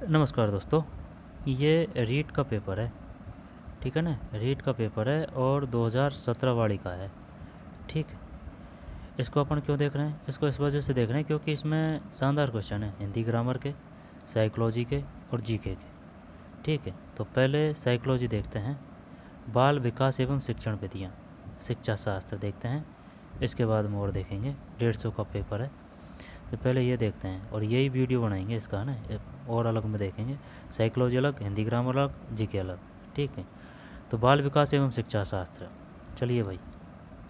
नमस्कार दोस्तों। ये रीट का पेपर है। ठीक है ना, रीट का पेपर है और 2017 वाली का है। ठीक है। इसको अपन क्यों देख रहे हैं? इसको इस वजह से देख रहे हैं क्योंकि इसमें शानदार क्वेश्चन है हिंदी ग्रामर के, साइकोलॉजी के और जीके के। ठीक है, तो पहले साइकोलॉजी देखते हैं। बाल विकास एवं शिक्षण विधियाँ, शिक्षा शास्त्र देखते हैं। इसके बाद में और देखेंगे, 150 का पेपर है। तो पहले ये देखते हैं और यही वीडियो बनाएंगे इसका, है ना। और अलग में देखेंगे, साइकोलॉजी अलग, हिंदी ग्रामर अलग, जीके अलग। ठीक है। तो बाल विकास एवं शिक्षा शास्त्र, चलिए भाई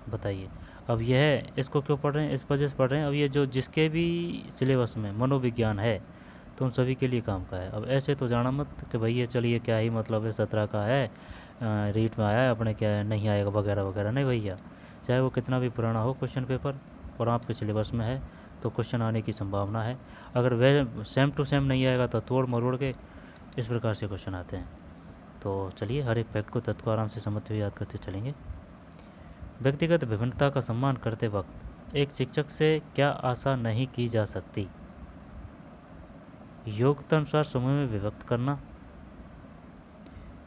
बताइए। अब यह इसको क्यों पढ़ रहे हैं? इस वजह से पढ़ रहे हैं, अब ये जो जिसके भी सिलेबस में मनोविज्ञान है तो उन सभी के लिए काम का है। अब ऐसे तो जाना मत कि भाई ये चलिए क्या ही मतलब है, 17 का है, रीट में आया है अपने, क्या है नहीं आएगा वगैरह वगैरह। नहीं भैया, चाहे वो कितना भी पुराना हो क्वेश्चन पेपर और आपके सिलेबस में है तो क्वेश्चन आने की संभावना है। अगर वह सेम टू सेम नहीं आएगा तो तोड़ मरोड़ के इस प्रकार से क्वेश्चन आते हैं। तो चलिए हर एक फैक्ट को, तत्व को आराम से समझते हुए याद करते चलेंगे। व्यक्तिगत विभिन्नता का सम्मान करते वक्त एक शिक्षक से क्या आशा नहीं की जा सकती? योग्यता अनुसार समूह में विभक्त करना,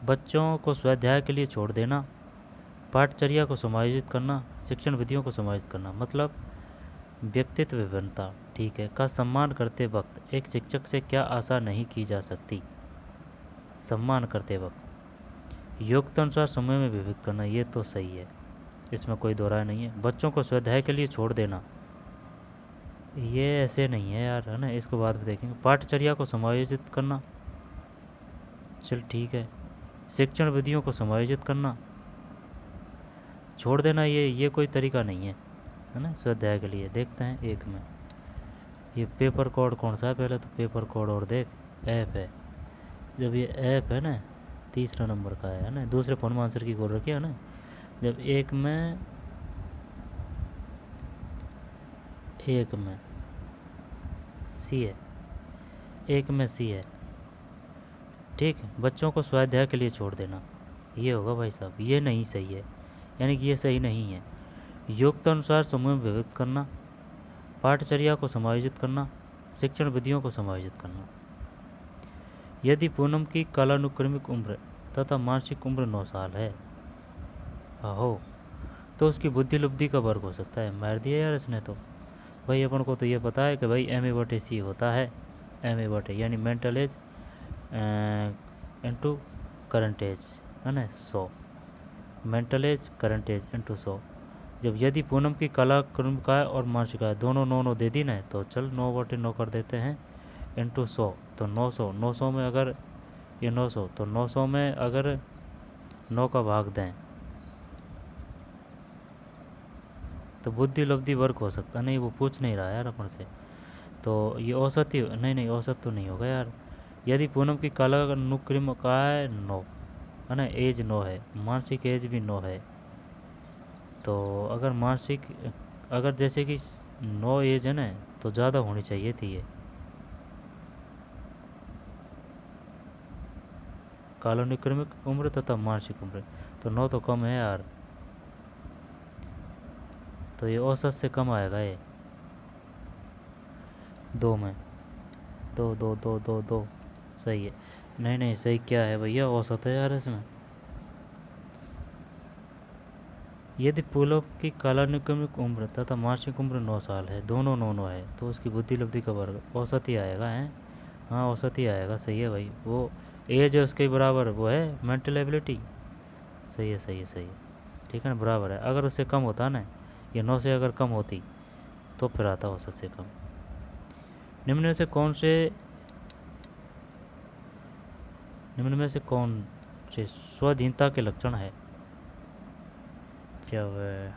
बच्चों को स्वाध्याय के लिए छोड़ देना, पाठचर्या को समायोजित करना, शिक्षण विधियों को समायोजित करना। मतलब व्यक्तित्व विभिन्नता, ठीक है, का सम्मान करते वक्त एक शिक्षक से क्या आशा नहीं की जा सकती? सम्मान करते वक्त योग्यता अनुसार समूह में विभक्त करना, ये तो सही है, इसमें कोई दो राय नहीं है। बच्चों को स्वाध्याय के लिए छोड़ देना, ये ऐसे नहीं है यार, है ना, इसको बाद में देखेंगे। पाठचर्या को समायोजित करना, चल ठीक है। शिक्षण विधियों को समायोजित करना, छोड़ देना, ये कोई तरीका नहीं है ना। स्वाध्याय के लिए देखते हैं एक में, ये पेपर कोड कौन सा है? पहले तो पेपर कोड और देख, ऐप है। जब ये ऐप है ना, तीसरा नंबर का है ना, दूसरे फोन में आंसर की खोल रखी है ना। जब एक में सी है, एक में सी है। ठीक है, बच्चों को स्वाध्याय के लिए छोड़ देना, ये होगा भाई साहब, ये नहीं सही है, यानी कि ये सही नहीं है। योग्यता अनुसार समूह में विभक्त करना, पाठचर्या को समायोजित करना, शिक्षण विधियों को समायोजित करना। यदि पूनम की कालानुक्रमिक उम्र तथा मानसिक उम्र 9 साल है, आहो, तो उसकी बुद्धि लब्धि का वर्ग हो सकता है। मार दिया यार इसने तो। भाई अपन को तो ये पता है कि भाई MA/C होता है। MA/, यानी mental age into current age, है ना, 100। Mental age current age into 100। जब यदि पूनम की कालानुक्रमिका और मानसिका दोनों 9 9 दे दी ना, तो चल 9/9 कर देते हैं इंटू 100, तो 900। 900 में अगर ये 900, तो 900 में अगर 9 का भाग दें तो बुद्धि लब्धि वर्ग हो सकता नहीं। वो पूछ नहीं रहा यार अपन से, तो ये औसत ही, नहीं नहीं औसत तो नहीं होगा यार। यदि पूनम की कालानुक्रमिकाएँ 9, है ना, एज 9 है, मानसिक एज भी 9 है, तो अगर मानसिक, अगर जैसे कि 9 एज है ना, तो ज़्यादा होनी चाहिए थी ये कालानुक्रमिक उम्र तथा मानसिक उम्र। तो 9 तो कम है यार, तो ये औसत से कम आएगा ये। 2 में, दो दो दो दो दो, सही है। नहीं नहीं सही क्या है भैया, औसत है यार इसमें। यदि पूलव की कालानुक्रमिक उम्र तथा मासिक उम्र 9 साल है, दोनों 9 9 है, तो उसकी बुद्धि लब्धि का वर्ग औसत ही आएगा, है। हाँ औसत ही आएगा, सही है भाई। वो एज है उसके बराबर, वो है मेंटल एबिलिटी। सही है सही है सही है, ठीक है ना, बराबर है। अगर उससे कम होता ना, ये 9 से अगर कम होती तो फिर आता औसत से कम। निम्न में से कौन से, निम्न में से कौन से स्वाधीनता के लक्षण है? जब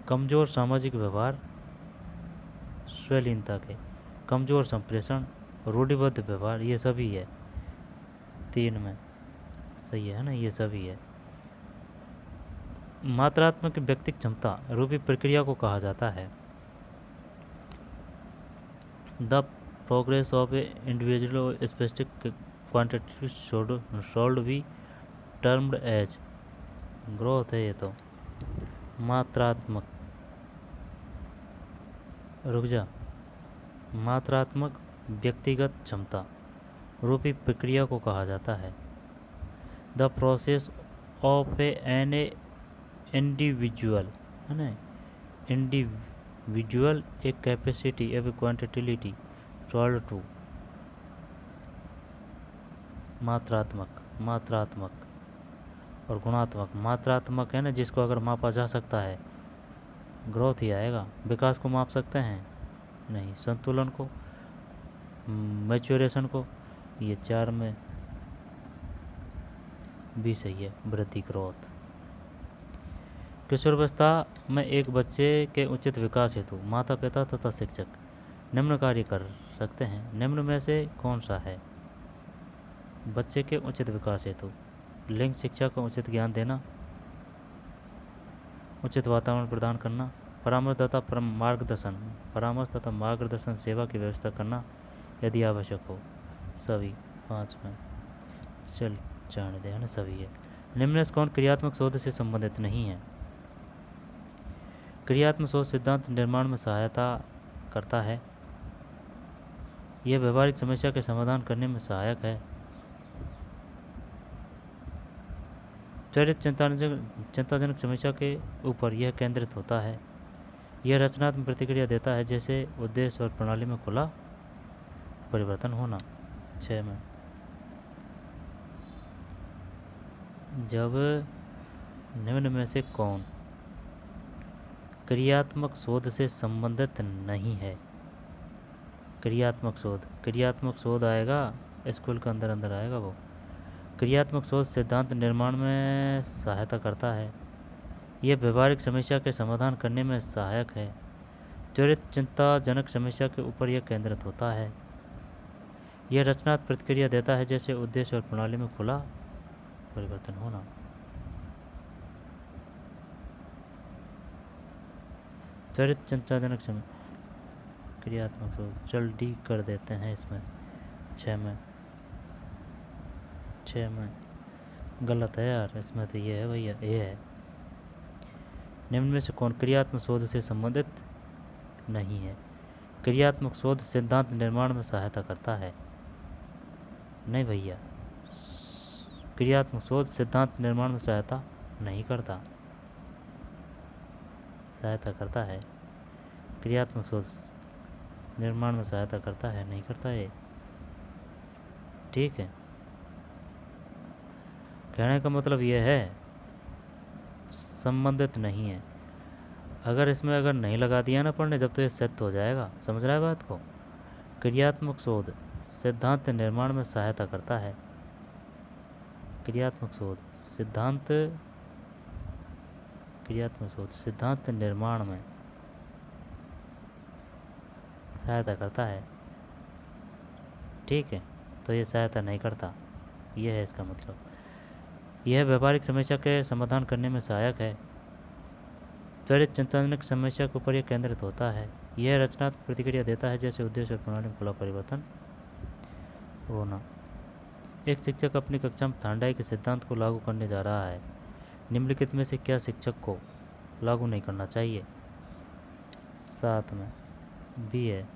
कमज़ोर सामाजिक व्यवहार, स्वलीनता के, कमज़ोर संप्रेषण, रूढ़िबद्ध व्यवहार, ये सभी है 3 में। सही है ना, ये सभी है। मात्रात्मक व्यक्तिक क्षमता रूपी प्रक्रिया को कहा जाता है the progress of a individual specific quantity should be termed as growth है ये तो। मात्रात्मक, रुक जा, मात्रात्मक व्यक्तिगत क्षमता रूपी प्रक्रिया को कहा जाता है। The process of an individual, है ना, individual a capacity a quantity to मात्रात्मक, मात्रात्मक और गुणात्मक। मात्रात्मक है ना, जिसको अगर मापा जा सकता है, ग्रोथ ही आएगा। विकास को माप सकते हैं नहीं, संतुलन को, मैच्योरेशन को, ये 4 में भी सही है, वृद्धि ग्रोथ। किशोरावस्था में एक बच्चे के उचित विकास हेतु माता पिता तथा शिक्षक निम्न कार्य कर सकते हैं, निम्न में से कौन सा है? बच्चे के उचित विकास हेतु लिंग शिक्षा को उचित ज्ञान देना, उचित वातावरण प्रदान करना, परामर्श तथा मार्गदर्शन सेवा की व्यवस्था करना यदि आवश्यक हो। सभी 5 में चल जाने दे, है ना, सभी है। निम्न में से कौन क्रियात्मक शोध से संबंधित नहीं है? क्रियात्मक शोध सिद्धांत निर्माण में सहायता करता है, यह व्यवहारिक समस्या के समाधान करने में सहायक है, त्वरित चिंताजनक समस्या के ऊपर यह केंद्रित होता है, यह रचनात्मक प्रतिक्रिया देता है, जैसे उद्देश्य और प्रणाली में खुला परिवर्तन होना। 6 में जब निम्न में से कौन क्रियात्मक शोध से संबंधित नहीं है? क्रियात्मक शोध आएगा स्कूल के अंदर अंदर आएगा वो। क्रियात्मक शोध सिद्धांत निर्माण में सहायता करता है, यह व्यवहारिक समस्या के समाधान करने में सहायक है, त्वरित चिंताजनक समस्या के ऊपर यह केंद्रित होता है, यह रचनात्मक प्रतिक्रिया देता है, जैसे उद्देश्य और प्रणाली में खुला परिवर्तन होना। त्वरित चिंताजनक क्रियात्मक शोध चल डी कर देते हैं इसमें। 6 में गलत है यार, इसमें तो ये है भैया, ये है। निम्न में से कौन क्रियात्मक शोध से संबंधित नहीं है? क्रियात्मक शोध सिद्धांत निर्माण में सहायता करता है, नहीं भैया, क्रियात्मक शोध सिद्धांत निर्माण में सहायता नहीं करता, सहायता करता है। क्रियात्मक शोध निर्माण में सहायता करता है, नहीं करता ये, ठीक है। कहने का मतलब ये है संबंधित नहीं है। अगर इसमें अगर नहीं लगा दिया ना पढ़ने जब, तो ये सत्य हो जाएगा। समझ रहा है बात को? क्रियात्मक शोध सिद्धांत निर्माण में सहायता करता है, क्रियात्मक शोध सिद्धांत निर्माण में सहायता करता है, ठीक है। तो ये सहायता नहीं करता, यह है इसका मतलब। यह व्यवहारिक समस्या के समाधान करने में सहायक है, त्वरित चिंताजनक समस्या के ऊपर यह केंद्रित होता है, यह रचनात्मक प्रतिक्रिया देता है, जैसे उद्देश्य और प्रणाली में खुला परिवर्तन होना। एक शिक्षक अपनी कक्षा में थांडाई के सिद्धांत को लागू करने जा रहा है, निम्नलिखित में से क्या शिक्षक को लागू नहीं करना चाहिए? 7 में भी है।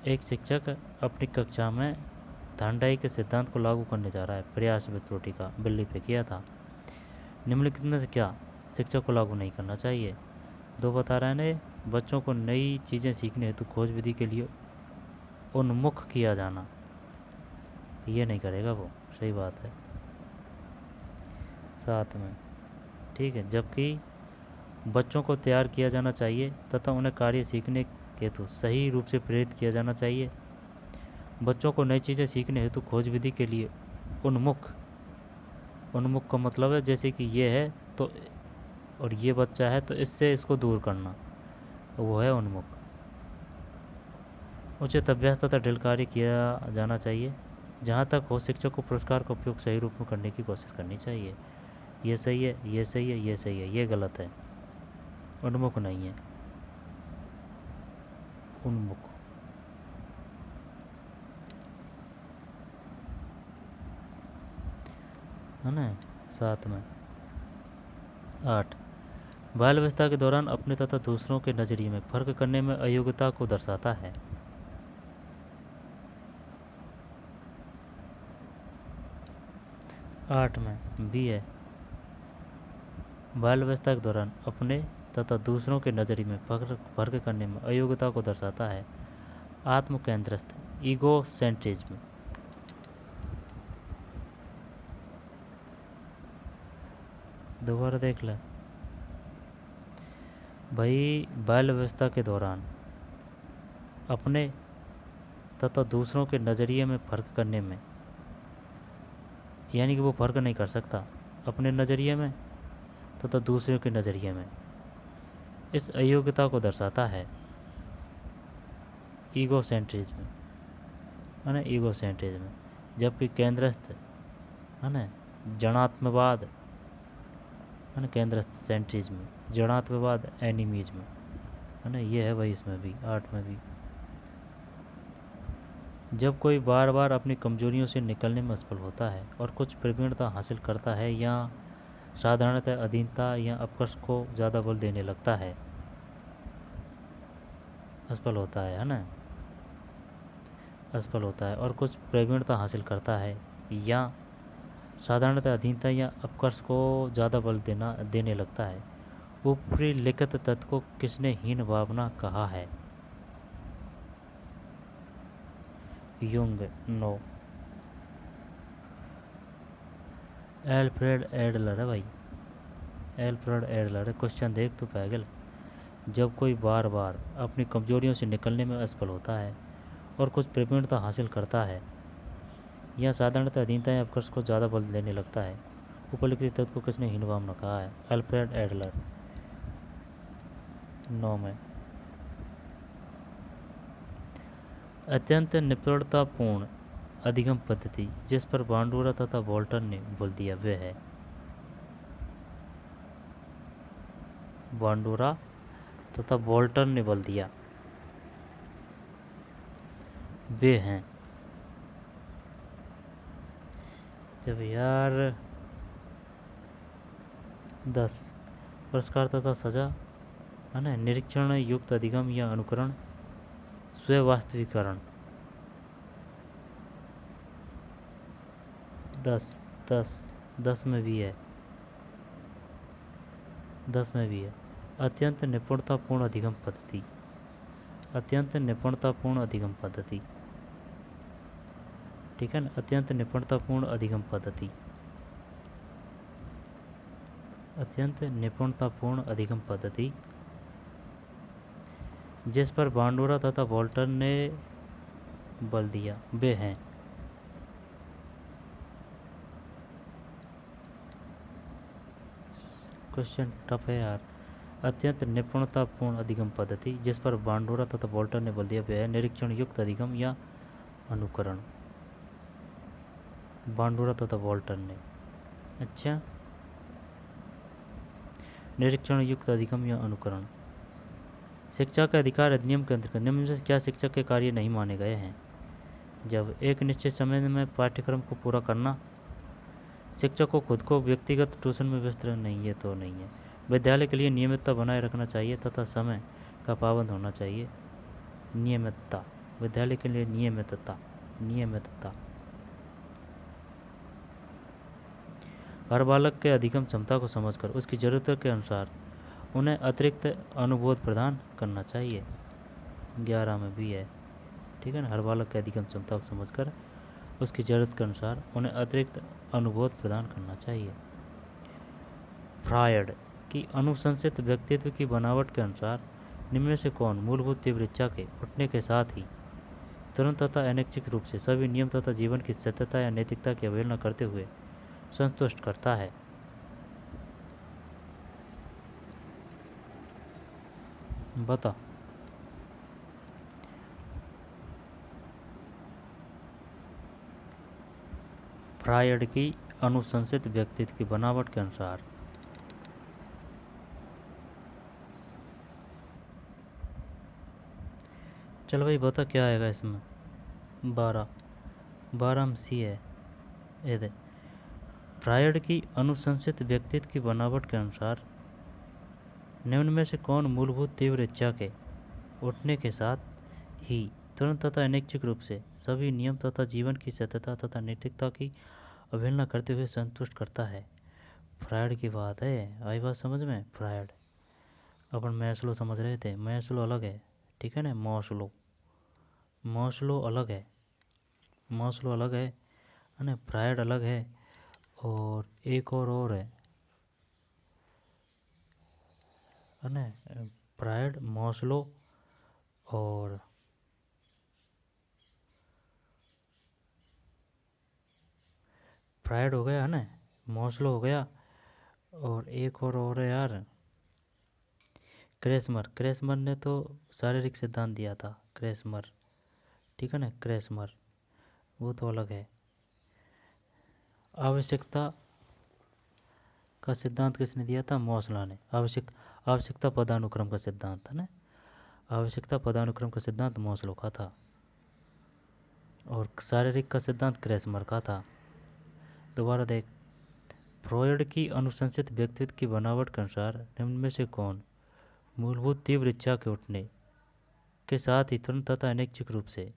एक शिक्षक अपनी कक्षा में थांडाई के सिद्धांत को लागू करने जा रहा है, प्रयास में त्रुटि का बिल्ली पे किया था। निम्नलिखित में से क्या शिक्षक को लागू नहीं करना चाहिए? 2 बता रहे हैं ने, बच्चों को नई चीज़ें सीखने हेतु खोज विधि के लिए उन्मुख किया जाना, ये नहीं करेगा वो, सही बात है। 7 में ठीक है, जबकि बच्चों को तैयार किया जाना चाहिए तथा उन्हें कार्य सीखने हेतु सही रूप से प्रेरित किया जाना चाहिए। बच्चों को नई चीज़ें सीखने हेतु खोज विधि के लिए उन्मुख का मतलब है जैसे कि ये है तो, और ये बच्चा है तो इससे इसको दूर करना, वो है उन्मुख। उचित अभ्यास तथा ड्रिल कार्य किया जाना चाहिए। जहाँ तक हो शिक्षक को पुरस्कार का उपयोग सही रूप में करने की कोशिश करनी चाहिए। ये सही है, ये सही है, ये सही है, ये गलत है, उन्मुख नहीं है, उन्मुख। है ना। 7 में 8 बाल अवस्था के दौरान अपने तथा दूसरों के नज़रिए में फर्क करने में अयोग्यता को दर्शाता है। 8 में बी है, बाल अवस्था के दौरान अपने तथा दूसरों के नज़रिए में फर्क करने में अयोग्यता को दर्शाता है। आत्म केंद्रस्थ ईगो सेंट्रिज्म। दोबारा देख ले भाई, बाल अवस्था के दौरान अपने तथा दूसरों के नज़रिए में फ़र्क करने में, यानी कि वो फ़र्क नहीं कर सकता अपने नज़रिए में तथा दूसरों के नज़रिए में, इस अयोग्यता को दर्शाता है ईगो सेंट्रिज्म, है ना, ईगो सेंट्रिज्म। जबकि केंद्रस्थ, है ना, जनात्मवाद, है ना, केंद्रस्थ सेंट्रिज्म, जनात्मवाद एनिमिज्म, है ना, ये है भाई इसमें भी 8 में भी। जब कोई बार बार अपनी कमजोरियों से निकलने में असफल होता है और कुछ प्रवीणता हासिल करता है या साधारणतः अधीनता या अपकर्ष को ज़्यादा बल देने लगता है, असफल होता है ना, असफल होता है और कुछ प्रवीणता हासिल करता है या साधारणतः अधीनता या अपकर्ष को ज़्यादा बल देने लगता है। ऊपरी लिखित तत्व को किसने हीन भावना कहा है? युंग, नो, एल्फ्रेड एडलर है भाई, एल्फ्रेड एडलर है। क्वेश्चन देख तो पागल। जब कोई बार बार अपनी कमजोरियों से निकलने में असफल होता है और कुछ प्रवीणता हासिल करता है या साधारणतः अधीनता या अपकर्ष को ज़्यादा बल देने लगता है, उपलिखित तत्व को किसने हीन भावना कहा है? Alfred Adler. 9 में अत्यंत निपुणतापूर्ण अधिगम पद्धति जिस पर बांडुरा तथा वोल्टर ने बोल दिया वे है? बांडुरा तथा वोल्टर ने बोल दिया वे हैं। जब यार 10 पुरस्कार तथा सजा, है ना, निरीक्षण युक्त अधिगम या अनुकरण, स्ववास्तविकरण। 10 10 10 में भी है, 10 में भी है। अत्यंत निपुणतापूर्ण अधिगम पद्धति, अत्यंत निपुणतापूर्ण अधिगम पद्धति, ठीक है ना, अत्यंत निपुणतापूर्ण अधिगम पद्धति, अत्यंत निपुणतापूर्ण अधिगम पद्धति जिस पर बांडुरा तथा वोल्टर ने बल दिया वे हैं। क्वेश्चन टफ है यार। अत्यंत निपुणतापूर्ण अधिगम पद्धति जिस पर बांडुरा तथा वोल्टर ने बल दिया वे है निरीक्षण युक्त अधिगम या अनुकरण। बांडुरा तथा वोल्टर ने, अच्छा, निरीक्षण युक्त अधिगम या अनुकरण। शिक्षा के अधिकार अधिनियम के अंतर्गत निम्न में से क्या शिक्षक के कार्य नहीं माने गए हैं? जब एक निश्चित समय में पाठ्यक्रम को पूरा करना, शिक्षक को खुद को व्यक्तिगत ट्यूशन में व्यस्त रहना, नहीं, ये तो नहीं है। विद्यालय के लिए नियमितता बनाए रखना चाहिए तथा समय का पाबंद होना चाहिए। नियमितता, विद्यालय के लिए नियमितता, नियमितता। हर बालक के अधिगम क्षमता को समझकर उसकी ज़रूरतों के अनुसार उन्हें अतिरिक्त अनुबोध प्रदान करना चाहिए। 11 में भी है, ठीक है ना, हर बालक के अधिगम क्षमता को समझकर उसकी ज़रूरत के अनुसार उन्हें अतिरिक्त अनुबोध प्रदान करना चाहिए। फ्रायड की अनुशंसित व्यक्तित्व की बनावट के अनुसार निम्न में से कौन मूलभूत तीव्र इच्छा के उठने के साथ ही तुरंत तथा अनैच्छिक रूप से सभी नियम तथा जीवन की सत्यता या नैतिकता की अवहेलना करते हुए संतुष्ट करता है? बता। फ्रायड की अनुशंसित व्यक्तित्व की बनावट के अनुसार, चल भाई बता क्या आएगा इसमें? 12 12 में सी है। ये दे, फ्रायड की अनुशंसित व्यक्तित्व की बनावट के अनुसार निम्न में से कौन मूलभूत तीव्र इच्छा के उठने के साथ ही तुरंत तथा अनैच्छिक रूप से सभी नियम तथा जीवन की सत्यता तथा नैतिकता की अवहेलना करते हुए संतुष्ट करता है? फ्रायड की बात है। आई बात समझ में? फ्रायड। अपन मैस्लो समझ रहे थे, मैस्लो अलग है, ठीक है ना। मॉस्लो, मॉस्लो अलग है, मॉस्लो अलग है ना, फ्रायड अलग है। और एक और है ना, फ्रायड, मॉस्लो और फ्रायड हो गया है ना, मॉस्लो हो गया, और एक और है यार, क्रेसमर। क्रेसमर ने तो शारीरिक सिद्धांत दिया था, क्रेसमर, ठीक है ना, क्रेसमर, वो तो अलग है। आवश्यकता का सिद्धांत किसने दिया था? मॉसला ने। आवश्यकता पदानुक्रम का सिद्धांत है ना, आवश्यकता पदानुक्रम का सिद्धांत मॉसलो का था, और शारीरिक का सिद्धांत क्रेसमर का था। दोबारा देख, फ्रॉयड की अनुशंसित व्यक्तित्व की बनावट के अनुसार निम्न में से कौन मूलभूत तीव्र इच्छा के उठने के साथ ही तुरंत तथा अनैच्छिक रूप से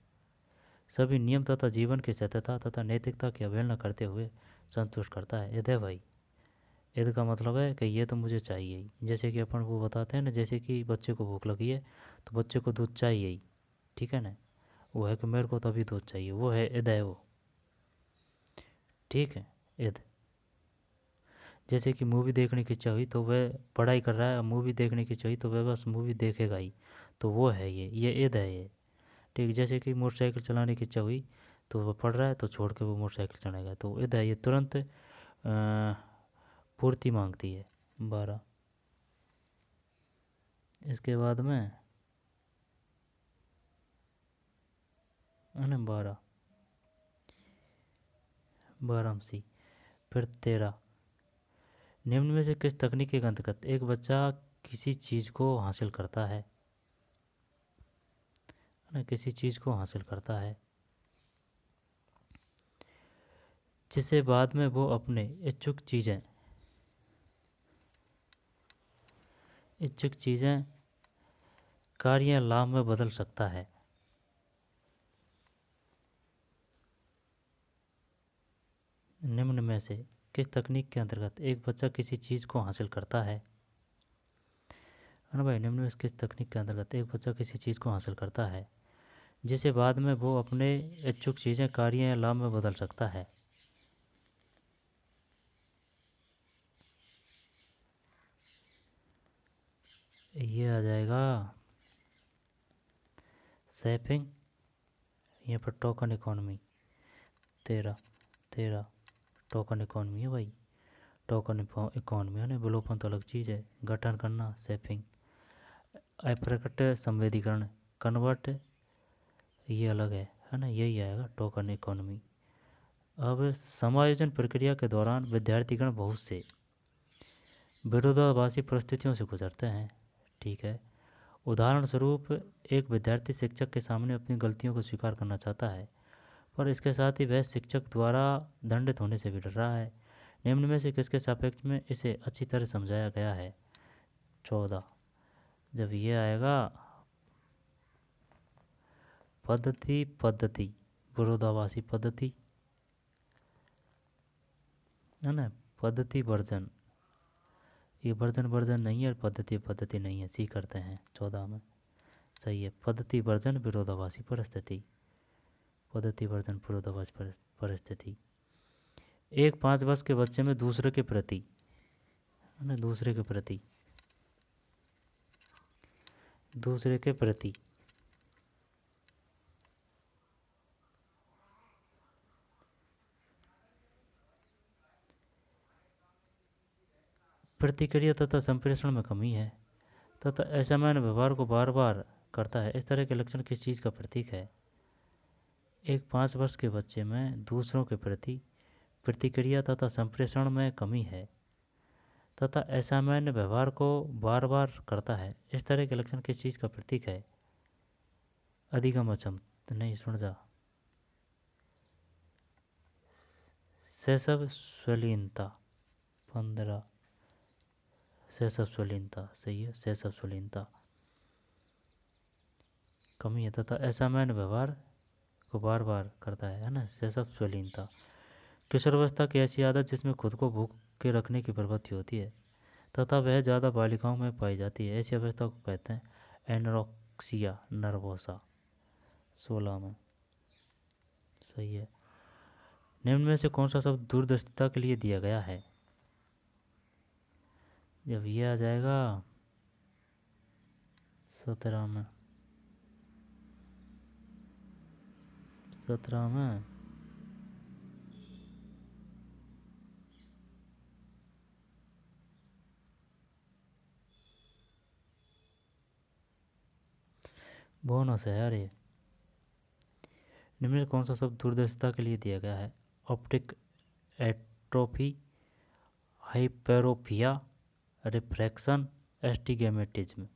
सभी नियम तथा जीवन की सत्यता तथा नैतिकता की अवहेलना करते हुए संतुष्ट करता है? यदि भाई, यदि का मतलब है कि ये तो मुझे चाहिए ही। जैसे कि अपन वो बताते हैं ना, जैसे कि बच्चे को भूख लगी है तो बच्चे को दूध चाहिए ही, ठीक है ना, वो है कि मेरे को तो अभी दूध चाहिए, वो है इद है वो, ठीक है, इद। जैसे कि मूवी देखने की इच्छा हुई तो वह पढ़ाई कर रहा है, मूवी देखने की इच्छा हुई तो वह बस मूवी देखेगा ही, तो वो है ये इद है ये, ठीक। जैसे कि मोटरसाइकिल चलाने की इच्छा हुई तो वह पढ़ रहा है तो छोड़ के वो मोटरसाइकिल चलाएगा, तो इद है ये, तुरंत पूर्ति मांगती है। 12, इसके बाद में है ना 12, 12 सी। फिर 13, निम्न में से किस तकनीक के अंतर्गत एक बच्चा किसी चीज़ को हासिल करता है ना, किसी चीज़ को हासिल करता है जिसे बाद में वो अपने इच्छुक चीज़ें कार्य या लाभ में बदल सकता है? निम्न में से किस तकनीक के अंतर्गत एक बच्चा किसी चीज़ को हासिल करता है ना भाई, निम्न में से किस तकनीक के अंतर्गत एक बच्चा किसी चीज़ को हासिल करता है जिसे बाद में वो अपने इच्छुक चीज़ें कार्य या लाभ में बदल सकता है? ये आ जाएगा सैपिंग, यहाँ पर टोकन इकोनॉमी। 13, 13 टोकन इकोनॉमी है भाई, टोकन इकोनॉमी है ना, विलोपन तो अलग चीज़ है, गठन करना सैपिंग, अप्रकट संवेदीकरण कन्वर्ट, ये अलग है ना, यही आएगा टोकन इकोनॉमी। अब समायोजन प्रक्रिया के दौरान विद्यार्थीगण बहुत से विरोधाभासी परिस्थितियों से गुजरते हैं, ठीक है। उदाहरण स्वरूप, एक विद्यार्थी शिक्षक के सामने अपनी गलतियों को स्वीकार करना चाहता है, पर इसके साथ ही वह शिक्षक द्वारा दंडित होने से भी डर रहा है। निम्न में से किसके सापेक्ष में इसे अच्छी तरह समझाया गया है? 14, जब ये आएगा पद्धति विरोधाभासी पद्धति है ना, पद्धति वर्जन, ये वर्जन नहीं है, पद्धति नहीं है, सी करते हैं 14 में, सही है। पद्धति वर्जन विरोधाभासी परिस्थिति, पद्धति वर्जन विरोधाभासी परिस्थिति। एक 5 वर्ष के बच्चे में दूसरे के प्रति है ना, दूसरे के प्रति प्रतिक्रिया तथा संप्रेषण में कमी है तथा असामान्य व्यवहार को बार बार करता है, इस तरह के लक्षण किस चीज़ का प्रतीक है? एक 5 वर्ष के बच्चे में दूसरों के प्रति प्रतिक्रिया तथा संप्रेषण में कमी है तथा असामान्य व्यवहार को बार बार करता है, इस तरह के लक्षण किस चीज़ का प्रतीक है? अधिगम अक्षम नहीं, सुन जा, शैशव स्वलीनता। 15, सहसब सही है, सहसब कमी है तथा असामान्य व्यवहार को बार बार करता है ना, सहसब। किशोरावस्था की ऐसी आदत जिसमें खुद को भूख के रखने की प्रवृत्ति होती है तथा वह ज़्यादा बालिकाओं में पाई जाती है, ऐसी अवस्था को कहते हैं एनोरेक्सिया नर्वोसा। 16 में सही है। निम्न में से कौन सा शब्द दूरदर्शिता के लिए दिया गया है? जब ये आ जाएगा 17 में, 17 में बोनस है यार ये। निम्न में कौन सा शब्द दूरदर्शिता के लिए दिया गया है? Optic atrophy, hyperopia, refraction, astigmatism.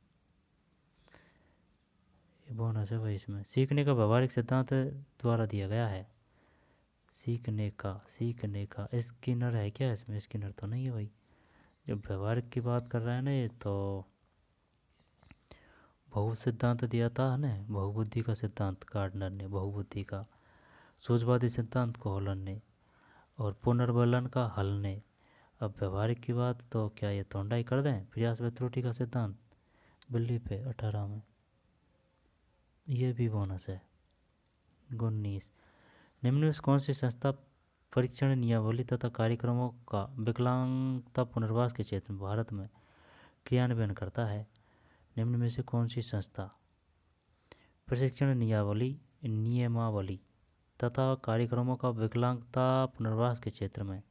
ये बोनस है भाई इसमें। सीखने का व्यवहारिक सिद्धांत द्वारा दिया गया है। सीखने का स्किनर है क्या इसमें? स्किनर तो नहीं है भाई। जब व्यवहारिक की बात कर रहा है ना ये, तो बहु सिद्धांत दिया था ना, बहुबुद्धि का सिद्धांत गार्डनर ने, बहुबुद्धि का। सूझवादी सिद्धांत को हॉलन ने, और पुनर्बलन का हल ने। अब व्यवहारिक की बात तो क्या ये तोंडाई कर दें? प्रयास व त्रुटि का सिद्धांत बिल्ली पे 18 में। ये भी बोनस है। 19 निम्न में से कौन सी संस्था परीक्षण नियमावली तथा कार्यक्रमों का विकलांगता पुनर्वास के क्षेत्र में भारत में क्रियान्वयन करता है? निम्न में से कौन सी संस्था प्रशिक्षण नियमावली तथा कार्यक्रमों का विकलांगता पुनर्वास के क्षेत्र में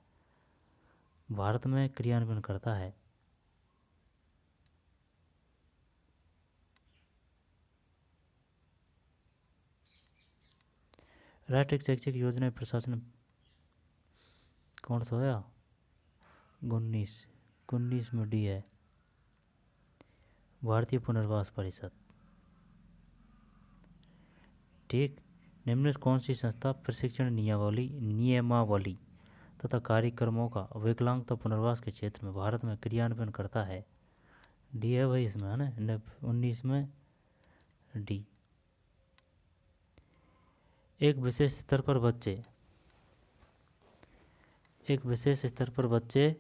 भारत में क्रियान्वयन करता है? राष्ट्रीय शैक्षिक योजना प्रशासन कौन सा होया? 19 में डी है, भारतीय पुनर्वास परिषद। ठीक। निम्न में कौन सी संस्था प्रशिक्षण नियमावली तथा कार्यक्रमों का विकलांगता पुनर्वास के क्षेत्र में भारत में क्रियान्वयन करता है? डी है भाई इसमें, है ना, 19 में डी। एक विशेष स्तर पर बच्चे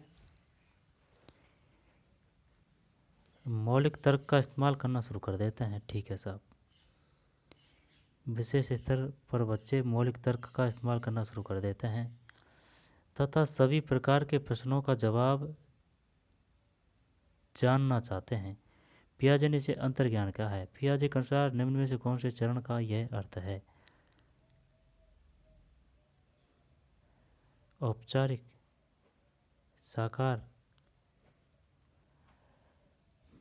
मौलिक तर्क का इस्तेमाल करना शुरू कर देते हैं। ठीक है साहब। विशेष स्तर पर बच्चे मौलिक तर्क का इस्तेमाल करना शुरू कर देते हैं तथा सभी प्रकार के प्रश्नों का जवाब जानना चाहते हैं। पियाजे ने इसे अंतर्ज्ञान कहा है। पियाजे के अनुसार निम्न में से कौन से चरण का यह अर्थ है? औपचारिक, साकार,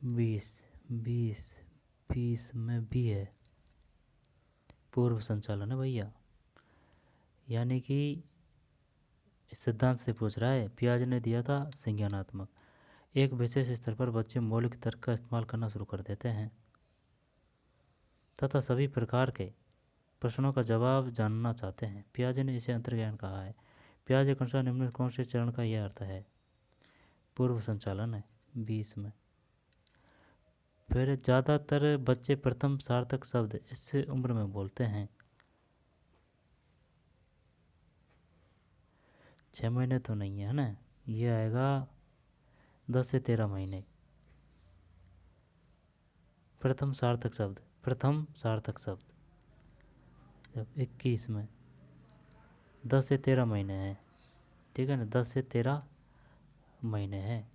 20 में भी है, पूर्व संचालन है भैया। यानी कि सिद्धांत से पूछ रहा है। पियाजे ने दिया था संज्ञानात्मक। एक विशेष स्तर पर बच्चे मौलिक तर्क का इस्तेमाल करना शुरू कर देते हैं तथा सभी प्रकार के प्रश्नों का जवाब जानना चाहते हैं। पियाजे ने इसे अंतर्ज्ञान कहा है। पियाजे के अनुसार निम्न कौन से चरण का यह अर्थ है? पूर्व संचालन है, 20 में। फिर ज़्यादातर बच्चे प्रथम सार्थक शब्द इस उम्र में बोलते हैं। 6 महीने तो नहीं है ना, ये आएगा 10 से 13 महीने। प्रथम सार्थक शब्द जब 21 में 10 से 13 महीने हैं। ठीक है ना, 10 से 13 महीने हैं।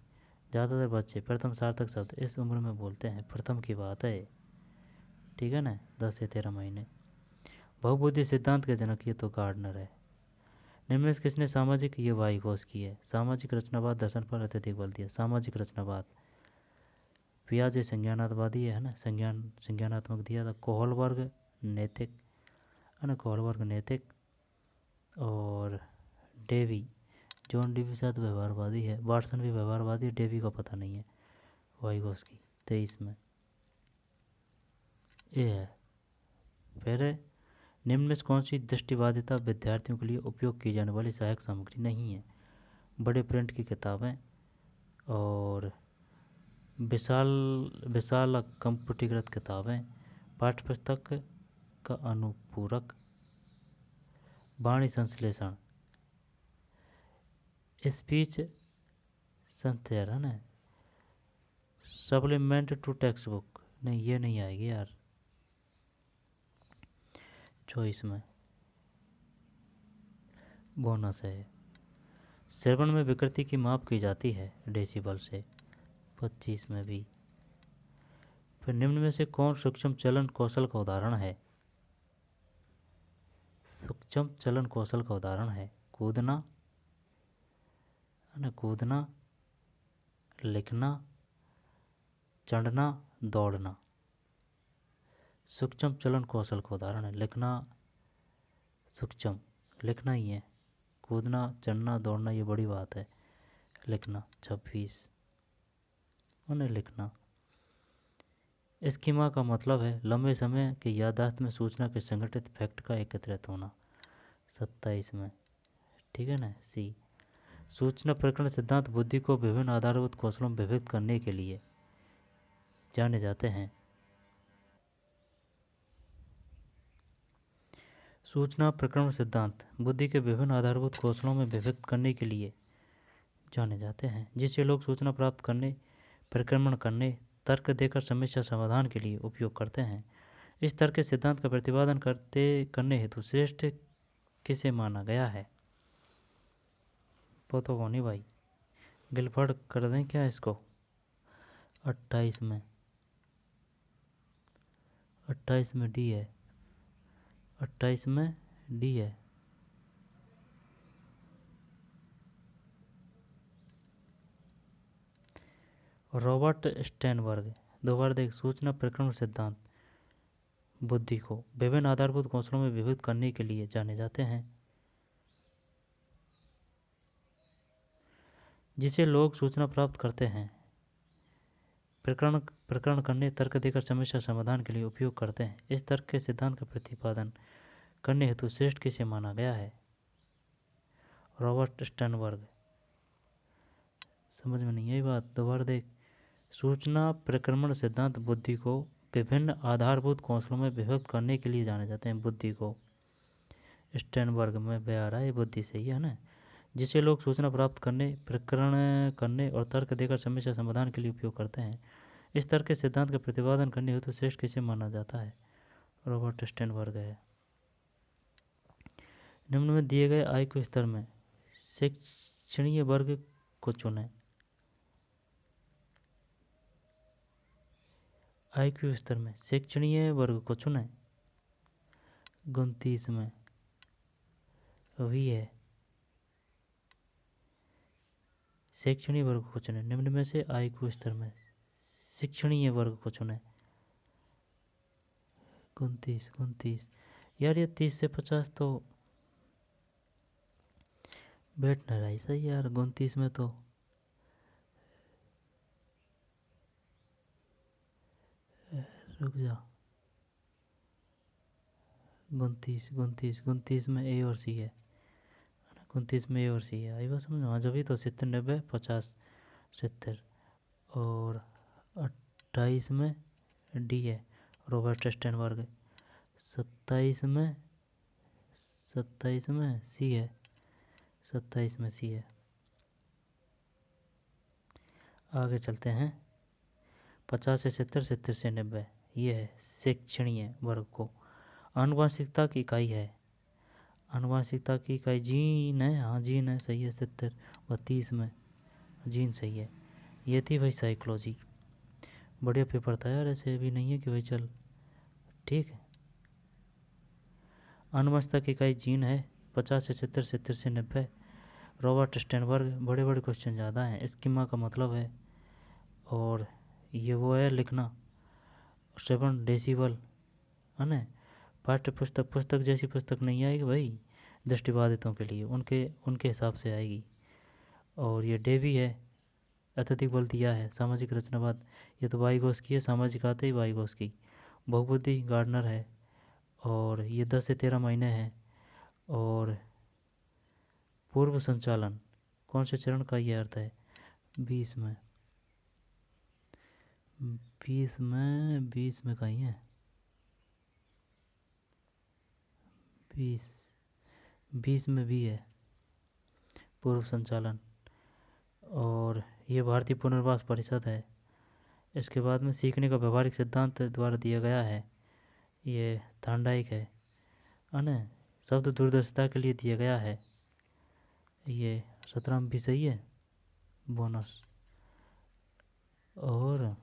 ज़्यादातर बच्चे प्रथम सार्थक शब्द इस उम्र में बोलते हैं। प्रथम की बात है, ठीक है ना, 10 से 13 महीने। बहुबुद्धि सिद्धांत के जनक ये तो गार्डनर है। निम्न में से किसने सामाजिक ये वाइघोष की है? सामाजिक रचनावाद दर्शन पर अत्यधिक बल दिया। सामाजिक रचनावाद पियाजे संज्ञानात्मवादी है ना, संज्ञानात्मक दिया था। कोहलबर्ग नैतिक, है ना, कोहलबर्ग नैतिक। और डेवी, जॉन डेवी शायद व्यवहारवादी है। वाटसन भी व्यवहारवादी है, डेवी का पता नहीं है। वाइघोष की 23 में ये है। फिर निम्न में से कौन सी दृष्टिबाधिता विद्यार्थियों के लिए उपयोग की जाने वाली सहायक सामग्री नहीं है? बड़े प्रिंट की किताबें और विशाल विशाल कंप्यूटरीकृत किताबें, पाठ्यपुस्तक का अनुपूरक, वाणी संश्लेषण, स्पीच संचरण है, सप्लीमेंट टू टेक्स्ट बुक। नहीं, ये नहीं आएगी यार चॉइस में, बोनस है। श्रवण में विकृति की माप की जाती है डेसिबल से, 25 में भी। फिर निम्न में से कौन सूक्ष्म चलन कौशल का उदाहरण है? सूक्ष्म चलन कौशल का उदाहरण है कूदना, कूदना, लिखना, चढ़ना, दौड़ना। सूक्ष्म चलन कौशल का उदाहरण है लिखना, सूक्ष्म लिखना ही है। कूदना, चढ़ना, दौड़ना ये बड़ी बात है। लिखना 26 उन्हें लिखना। स्कीमा का मतलब है लंबे समय के याददाश्त में सूचना के संगठित फैक्ट का एकत्रित होना, 27 में। ठीक है ना। सी, सूचना प्रकरण सिद्धांत बुद्धि को विभिन्न आधारभूत कौशलों में विभक्त करने के लिए जाने जाते हैं। सूचना प्रकरण सिद्धांत बुद्धि के विभिन्न आधारभूत कौशलों में विभक्त करने के लिए जाने जाते हैं, जिसे लोग सूचना प्राप्त करने, परिक्रमण करने, तर्क देकर समस्या समाधान के लिए उपयोग करते हैं। इस तर्क के सिद्धांत का प्रतिपादन करने हेतु श्रेष्ठ किसे माना गया है? तो कौन ही भाई, गिलफर्ड कर दें क्या इसको? 28 में, 28 में डी है, 28 में डी है। रॉबर्ट स्टेनबर्ग, दोबारा देख, सूचना प्रकरण सिद्धांत बुद्धि को विभिन्न आधारभूत कौशलों में विभक्त करने के लिए जाने जाते हैं, जिसे लोग सूचना प्राप्त करते हैं, प्रकरण करने, तर्क देकर समस्या समाधान के लिए उपयोग करते हैं। इस तर्क के सिद्धांत का प्रतिपादन करने हेतु श्रेष्ठ किसे माना गया है? Robert Steinberg. समझ में नहीं आई बात? दोबारा देख, सूचना प्रक्रमण सिद्धांत बुद्धि को विभिन्न आधारभूत कौशलों में विभक्त करने के लिए जाने जाते हैं, बुद्धि को। स्टेनबर्ग में बया रहा है, बुद्धि सही है ना, जिसे लोग सूचना प्राप्त करने, प्रकरण करने और तर्क देकर समस्या समाधान के लिए उपयोग करते हैं। इस तर्क के सिद्धांत का प्रतिपादन करने हेतु श्रेष्ठ किसे माना जाता है? रॉबर्ट स्टेनबर्ग है। निम्न में दिए गए आयु स्तर में शिक्षणीय वर्ग को चुनें। आईक्यू स्तर में शिक्षणीय वर्ग को चुनें। 29 में वी है, शिक्षणीय वर्ग को चुनें। निम्न में से आईक्यू स्तर में शिक्षणीय वर्ग को चुनें। 29 यार, ये 30 से 50 तो बैठ नहीं रही सही यार। 29 में तो रुक जा, 29 में ए और सी है, 29 में ए और सी है। आई बात समझ? हाँ, जब भी तो 70 90 50 70 और 28 में डी है, रॉबर्ट स्टेनबर्ग। 27 में सी है, 27 में सी है। आगे चलते हैं। 50 से 70, 70 से 90, ये है शिक्षणीय वर्ग को। आनुवंशिकता की इकाई है, आनुवंशिकता की इकाई जीन है। हाँ, जीन है, सही है। 70 व 30 में जीन सही है। ये थी भाई साइकोलॉजी। बढ़िया पेपर था यार, ऐसे भी नहीं है कि भाई चल ठीक है। आनुवंशिकता की इकाई जीन है। 50 से 70, 70 से 90, रॉबर्ट स्टेनबर्ग। बड़े बड़े क्वेश्चन ज़्यादा हैं। स्कीमा का मतलब है, और ये वो है लिखना, 7 डेसिबल है ना। पाठ्य पुस्तक, पुस्तक जैसी पुस्तक नहीं आएगी भाई दृष्टिबाधितों के लिए, उनके उनके हिसाब से आएगी। और ये डेवी है, अत्यधिक बल दिया है। सामाजिक रचनावाद, ये तो वाइगोस की है, सामाजिक आते ही वाइगोस की। बहुबुद्धि गार्डनर है, और ये 10 से 13 महीने है। और पूर्व संचालन कौन से चरण का ये अर्थ है? 20 में। बीस में कहीं है। 20, 20 में भी है पूर्व संचालन। और ये भारतीय पुनर्वास परिषद है। इसके बाद में सीखने का व्यवहारिक सिद्धांत द्वारा दिया गया है, ये थांडाइक है ना। शब्द दूरदर्शिता के लिए दिया गया है, ये 17 में भी सही है, बोनस। और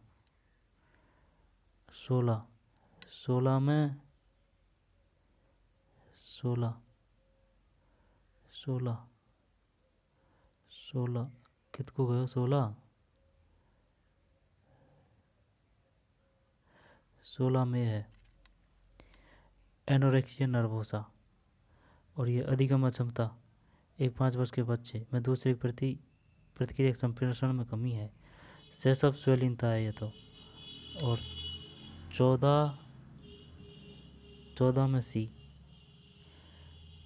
16, 16 में 16, 16, 16 कितको गयो 16, 16 में है एनोरेक्सिया नर्वोसा। और ये अधिगम अक्षमता, एक 5 वर्ष के बच्चे में दूसरे प्रतिक्रिया संप्रेषण में कमी है। शैशव स्वैलीनता है ये तो। और 14, 14 में सी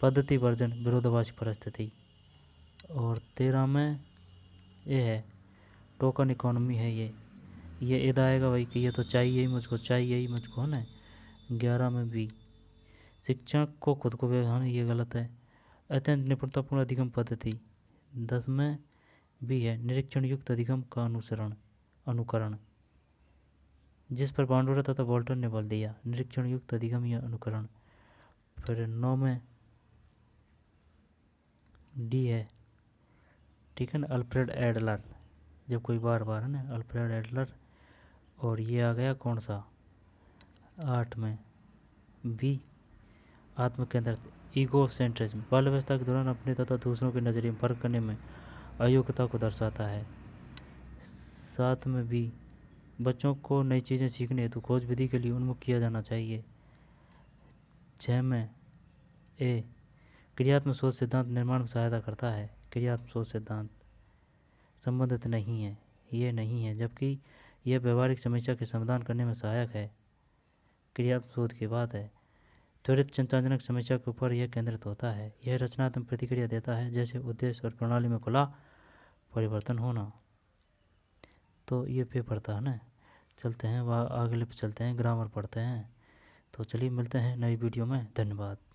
पद्धति वर्जन विरोधाभासी परिस्थिति। और 13 में ये है टोकन इकोनॉमी है। ये इधर आएगा भाई कि ये तो चाहिए ही मुझको, चाहिए ही मुझको, है ना। 11 में भी शिक्षण को खुद को व्यवहार, ये गलत है। अत्यंत निपुणतापूर्ण अधिगम पद्धति। 10 में भी है निरीक्षण युक्त अधिगम का अनुकरण, जिस पर बांडोरा तथा वॉल्टर ने बल दिया, निरीक्षण युक्त अधिगम या अनुकरण। फिर 9 में डी है, ठीक है ना, अल्फ्रेड एडलर, जब कोई बार बार, है ना, अल्फ्रेड एडलर। और ये आ गया कौन सा, 8 में बी, आत्म केंद्रित ईगो सेंट्रिज्म, बाल अवस्था के दौरान अपने तथा दूसरों के नज़रिए में फर्क करने में अयोग्यता को दर्शाता है। 7 में भी बच्चों को नई चीज़ें सीखने हेतु खोज विधि के लिए उन्मुख किया जाना चाहिए। 6 में ए, क्रियात्मक सोच सिद्धांत निर्माण में सहायता करता है। क्रियात्मक सोच सिद्धांत संबंधित नहीं है, ये नहीं है, जबकि यह व्यवहारिक समस्या के समाधान करने में सहायक है। क्रियात्मक सोच की बात है। त्वरित चिंताजनक समस्या के ऊपर यह केंद्रित होता है। यह रचनात्मक प्रतिक्रिया देता है, जैसे उद्देश्य और प्रणाली में खुला परिवर्तन होना। तो ये पेपर था ना। चलते हैं वह अगले पे, चलते हैं ग्रामर पढ़ते हैं। तो चलिए मिलते हैं नई वीडियो में, धन्यवाद।